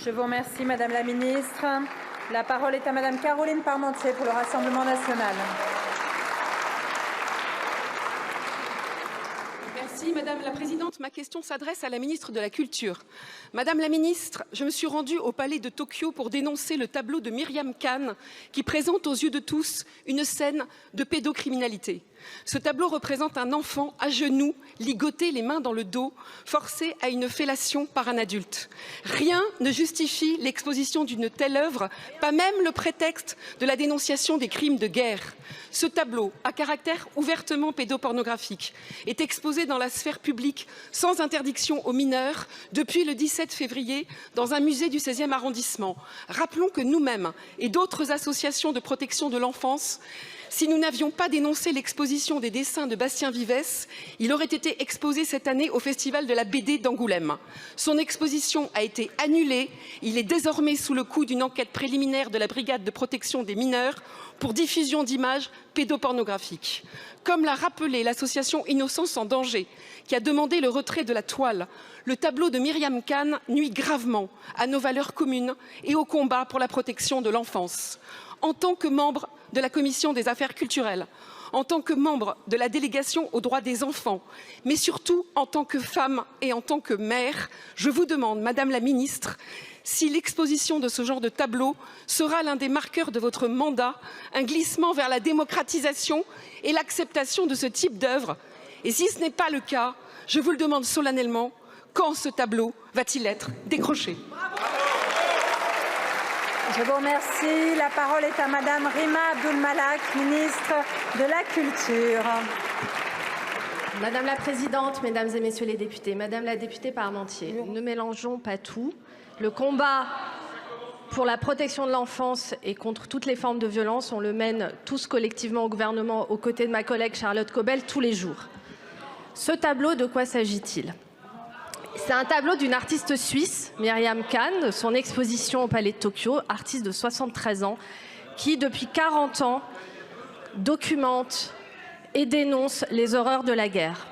Je vous remercie, Madame la Ministre. La parole est à Madame Caroline Parmentier pour le Rassemblement national. Merci Madame la Présidente. Ma question s'adresse à la Ministre de la Culture. Madame la Ministre, je me suis rendue au Palais de Tokyo pour dénoncer le tableau de Myriam Khan qui présente aux yeux de tous une scène de pédocriminalité. Ce tableau représente un enfant à genoux, ligoté, les mains dans le dos, forcé à une fellation par un adulte. Rien ne justifie l'exposition d'une telle œuvre, pas même le prétexte de la dénonciation des crimes de guerre. Ce tableau, à caractère ouvertement pédopornographique, est exposé dans la sphère publique sans interdiction aux mineurs depuis le 17 février dans un musée du 16e arrondissement. Rappelons que nous-mêmes et d'autres associations de protection de l'enfance, si nous n'avions pas dénoncé l'exposition des dessins de Bastien Vivès, il aurait été exposé cette année au Festival de la BD d'Angoulême. Son exposition a été annulée. Il est désormais sous le coup d'une enquête préliminaire de la Brigade de protection des mineurs pour diffusion d'images pédopornographiques. Comme l'a rappelé l'association Innocence en danger, qui a demandé le retrait de la toile, le tableau de Myriam Khan nuit gravement à nos valeurs communes et au combat pour la protection de l'enfance. En tant que membre de la Commission des affaires culturelles, en tant que membre de la délégation aux droits des enfants, mais surtout en tant que femme et en tant que mère, je vous demande, Madame la Ministre, si l'exposition de ce genre de tableau sera l'un des marqueurs de votre mandat, un glissement vers la démocratisation et l'acceptation de ce type d'œuvre. Et si ce n'est pas le cas, je vous le demande solennellement, quand ce tableau va-t-il être décroché ? Je vous remercie. La parole est à Madame Rima Abdul-Malak, ministre de la Culture. Madame la Présidente, Mesdames et Messieurs les députés, Madame la députée Parmentier, ne mélangeons pas tout. Le combat pour la protection de l'enfance et contre toutes les formes de violence, on le mène tous collectivement au gouvernement aux côtés de ma collègue Charlotte Caubel tous les jours. Ce tableau, de quoi s'agit-il ? C'est un tableau d'une artiste suisse, Myriam Khan, de son exposition au Palais de Tokyo, artiste de 73 ans, qui depuis 40 ans documente et dénonce les horreurs de la guerre.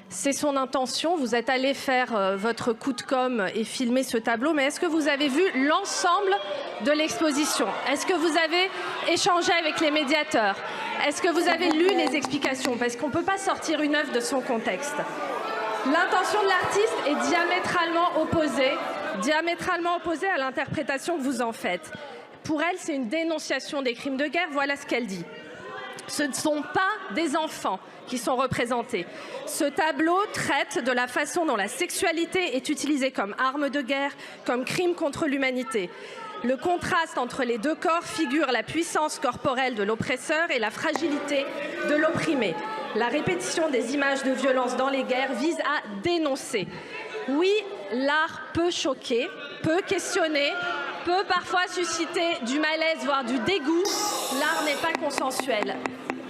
C'est son intention, vous êtes allé faire votre coup de com' et filmer ce tableau, mais est-ce que vous avez vu l'ensemble de l'exposition? Est-ce que vous avez échangé avec les médiateurs? Est-ce que vous avez lu les explications? Parce qu'on ne peut pas sortir une œuvre de son contexte. L'intention de l'artiste est diamétralement opposée à l'interprétation que vous en faites. Pour elle, c'est une dénonciation des crimes de guerre. Voilà ce qu'elle dit. Ce ne sont pas des enfants qui sont représentés. Ce tableau traite de la façon dont la sexualité est utilisée comme arme de guerre, comme crime contre l'humanité. Le contraste entre les deux corps figure la puissance corporelle de l'oppresseur et la fragilité de l'opprimé. La répétition des images de violence dans les guerres vise à dénoncer. Oui, l'art peut choquer, peut questionner, peut parfois susciter du malaise, voire du dégoût. L'art n'est pas consensuel.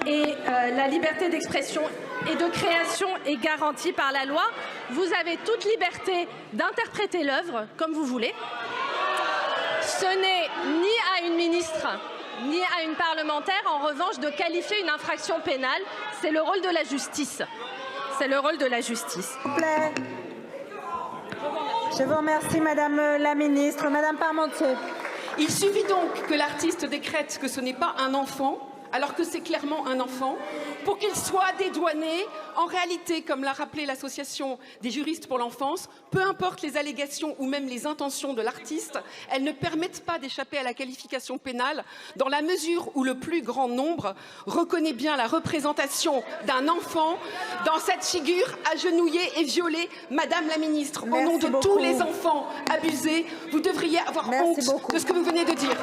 Et la liberté d'expression et de création est garantie par la loi. Vous avez toute liberté d'interpréter l'œuvre comme vous voulez. Ce n'est ni à une ministre ni à une parlementaire, en revanche, de qualifier une infraction pénale. C'est le rôle de la justice. C'est le rôle de la justice. S'il vous plaît. Je vous remercie, Madame la Ministre. Madame Parmentier. Il suffit donc que l'artiste décrète que ce n'est pas un enfant, alors que c'est clairement un enfant, pour qu'il soit dédouané. En réalité, comme l'a rappelé l'association des juristes pour l'enfance, peu importe les allégations ou même les intentions de l'artiste, elles ne permettent pas d'échapper à la qualification pénale dans la mesure où le plus grand nombre reconnaît bien la représentation d'un enfant dans cette figure agenouillée et violée. Madame la Ministre, au nom de tous les enfants abusés, vous devriez avoir honte de ce que vous venez de dire.